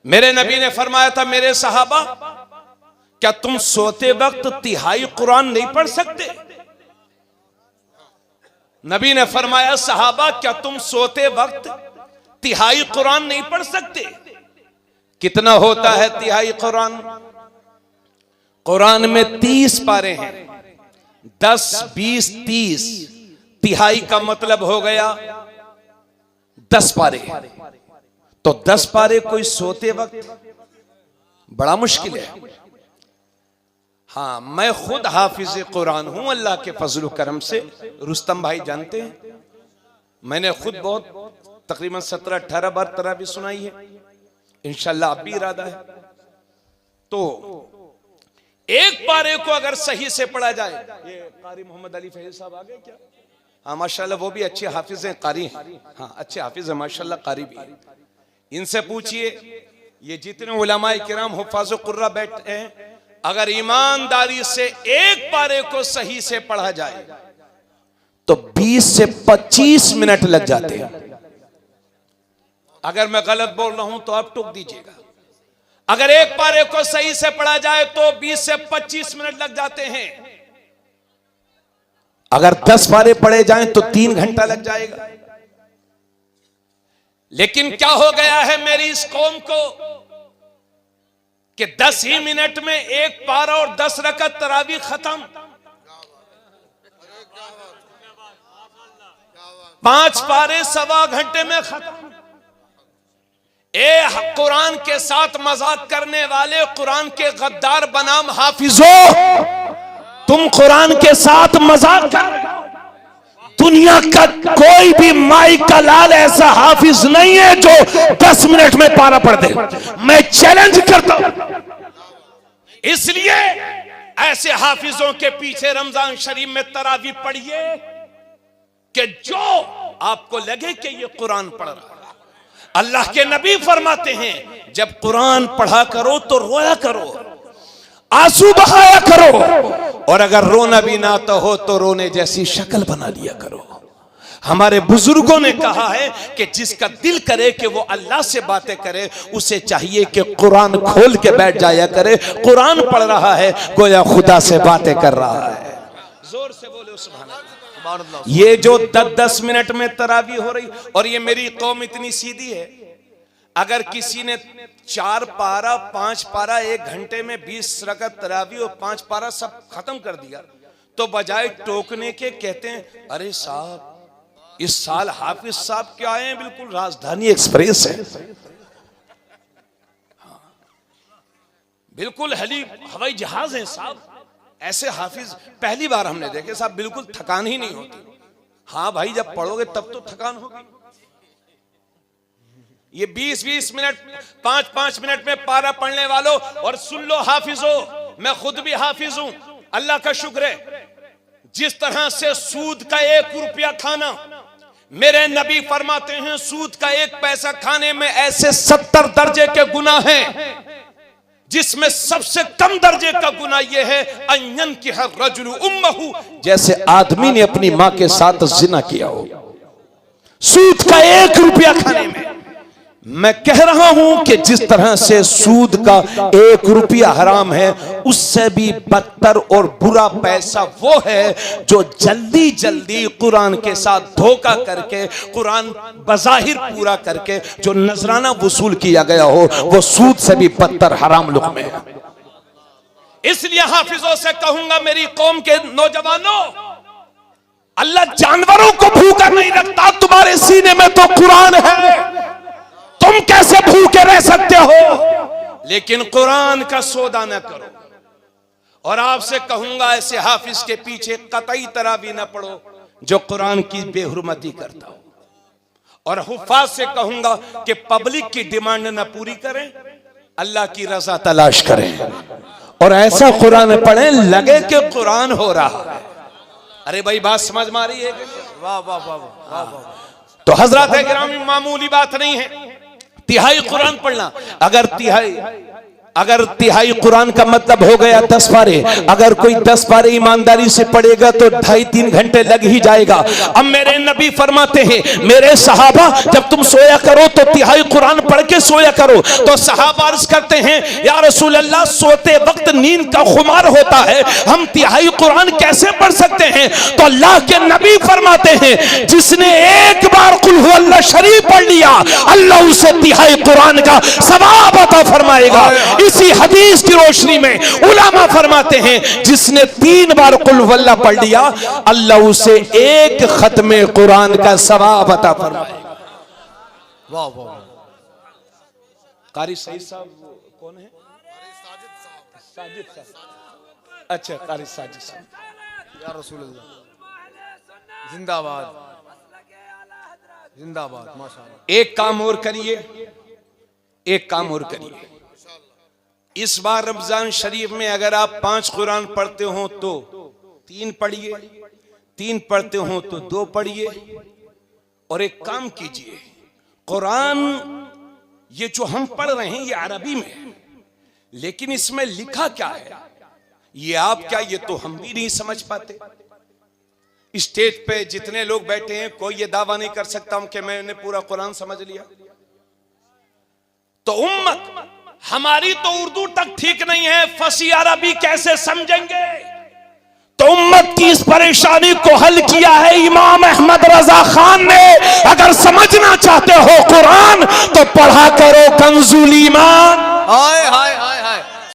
मेरे नबी ने फरमाया था, मेरे सहाबा क्या तुम सोते वक्त तिहाई कुरान नहीं पढ़ सकते? नबी ने फरमाया, सहाबा क्या तुम सोते वक्त तिहाई कुरान नहीं पढ़ सकते? कितना होता है तिहाई कुरान? कुरान में 30 पारे हैं, 10, 20, 30। तिहाई का मतलब हो गया 10 पारे। तो 10 पारे कोई सोते वक्त बड़ा मुश्किल है। हाँ, मैं खुद हाफिज कुरान हूं अल्लाह के फजल करम से। रुस्तम भाई जानते हैं, मैंने खुद बहुत तकरीबन 17-18 बार तरावी सुनाई है। इंशाल्लाह अब भी इरादा है। तो एक पारे को अगर सही से पढ़ा जाए, ये कारी मोहम्मद अली फैज साहब आ गए क्या? हाँ माशाल्लाह, वो भी अच्छे हाफिज हैं, कारी हैं। हाँ अच्छे हाफिज हैं माशाल्लाह, कारी भी हैं। इनसे पूछिए, ये जितने उलमाए किराम हुफ्फाज़ कुर्रा बैठे हैं, अगर ईमानदारी से एक पारे को सही से पढ़ा जाए तो 20 से 25 मिनट लग जाते हैं। अगर मैं गलत बोल रहा हूं तो आप टोक दीजिएगा। अगर एक पारे को सही से पढ़ा जाए तो 20 से 25 मिनट लग जाते हैं। अगर 10 पारे पढ़े जाएं तो 3 घंटा लग जाएगा। लेकिन क्या हो गया है मेरी इस कौम को कि 10 ही मिनट में एक पारा और 10 रकअत तरावी खत्म। 5 पारे 1.25 घंटे में खत्म। कुरान के साथ मजाक करने वाले, कुरान के गद्दार बनाम हाफिजो, तुम कुरान के साथ मजाक कर। दुनिया का कोई भी माई का लाल ऐसा हाफिज नहीं है जो 10 मिनट में पारा पढ़ दे। मैं चैलेंज करता हूं। इसलिए ऐसे हाफिजों के पीछे रमजान शरीफ में तरावी पढ़िए कि जो आपको लगे कि ये कुरान पढ़ रहा है। अल्लाह के नबी फरमाते हैं, जब कुरान पढ़ा करो तो रोया करो, आंसू बहाया करो, और अगर रोना भी ना तो हो तो रोने जैसी शक्ल बना लिया करो। हमारे बुजुर्गों ने कहा है कि जिसका दिल करे कि वो अल्लाह से बातें करे, उसे चाहिए कि कुरान खोल के बैठ जाया करे। कुरान पढ़ रहा है गोया खुदा से बातें कर रहा है। जोर से बोले सुभान अल्लाह। ये जो 10-10 मिनट में तरावी हो रही, और ये मेरी कौम इतनी सीधी है, अगर किसी ने 4 पारा 5 पारा 1 घंटे में 20 रकअत तरावी और 5 पारा सब खत्म कर दिया, तो बजाय टोकने के कहते हैं, अरे साहब इस साल हाफिज साहब क्या आए हैं, बिल्कुल राजधानी एक्सप्रेस है, बिल्कुल हवाई जहाज है साहब। ऐसे हाफिज पहली बार हमने देखे साहब, बिल्कुल थकान ही नहीं होती। हाँ भाई, जब पढ़ोगे तब तो थकान होगी। ये 20-20 मिनट 5-5 मिनट में पारा पढ़ने वालों, और सुन लो हाफिजो, मैं खुद भी हाफिज हूं, अल्लाह का शुक्र है। जिस तरह से सूद का 1 रुपया खाना, मेरे नबी फरमाते हैं सूद का 1 पैसा खाने में ऐसे 70 दर्जे के गुनाह हैं, जिसमें सबसे कम दर्जे का गुनाह यह है अय्यन की हर रजुलु उम्महु, जैसे आदमी ने अपनी मां के साथ जिना किया हो। सूद का 1 रुपया खाने में, मैं कह रहा हूं कि जिस तरह से सूद का 1 रुपया हराम है, उससे भी बदतर और बुरा पैसा वो है जो जल्दी जल्दी कुरान के साथ धोखा करके, कुरान बज़ाहिर पूरा करके जो नजराना वसूल किया गया हो, वो सूद से भी बदतर हराम लुक में है। इसलिए हाफिजों से कहूंगा, मेरी कौम के नौजवानों, अल्लाह जानवरों को भूखा नहीं रखता, तुम्हारे सीने में तो कुरान है, तुम कैसे भूखे रह सकते हो? लेकिन कुरान का सौदा न करो। और आपसे कहूंगा, ऐसे हाफिज के पीछे कतई तरावी न पढ़ो जो कुरान की बेहुरमती करता हो। और हुफ्फाज से कहूंगा कि पब्लिक की डिमांड न पूरी करें, अल्लाह की रजा तलाश करें, और ऐसा कुरान पढ़ें लगे कि कुरान हो रहा है। अरे भाई, बात समझ में आ रही है? वाह वाह वाह वाह। तो हजरत है गिरामी, मामूली बात नहीं है तिहाई कुरान पढ़ना। अगर तिहाई अगर तिहाई कुरान का मतलब हो गया 10 पारे, अगर कोई 10 पारे ईमानदारी से पढ़ेगा तो 2.5-3 घंटे लग ही जाएगा। अब मेरे नबी फरमाते हैं, मेरे सहाबा जब तुम सोया करो तो तिहाई कुरान पढ़ के सोया करो। तो सहाबा अर्ज करते हैं, या रसूल अल्लाह, सोते वक्त नींद का खुमार होता है, हम तिहाई कुरान कैसे पढ़ सकते हैं? तो अल्लाह के नबी फरमाते हैं, जिसने एक बार कुल हु अल्लाह शरीफ पढ़ लिया, अल्लाह उसे तिहाई कुरान का सवाब अता फरमाएगा। इसी हदीस की रोशनी में उलमा फरमाते हैं, जिसने 3 बार कुल हु अल्लाह पढ़ लिया, अल्लाह उसे एक खत्मे कुरान का सवाब अता फरमाएगा। वाह वाह। कारी सईद साहब कौन है? साजिद साहब। अच्छा, कारी साजिद साहब। या रसूल अल्लाह, जिंदाबाद जिंदाबाद, माशाअल्लाह। एक काम और करिए, एक काम और करिए। इस बार रमजान शरीफ में अगर आप 5 कुरान पढ़ते हो तो 3 पढ़िए, 3 पढ़ते हो तो 2 पढ़िए। और एक काम कीजिए, कुरान ये जो हम पढ़ रहे हैं ये अरबी में है, लेकिन इसमें लिखा क्या है ये आप क्या, ये तो हम भी नहीं समझ पाते। स्टेज पे जितने लोग बैठे हैं, कोई ये दावा नहीं कर सकता हूं कि मैंने पूरा कुरान समझ लिया। तो उम्मत हमारी तो उर्दू तक ठीक नहीं है, फसी अरबी कैसे समझेंगे? तो उम्मत की इस परेशानी को हल किया है इमाम अहमद रजा खान ने। अगर समझना चाहते हो कुरान तो पढ़ा करो कंजुल ईमान। हाय हाय।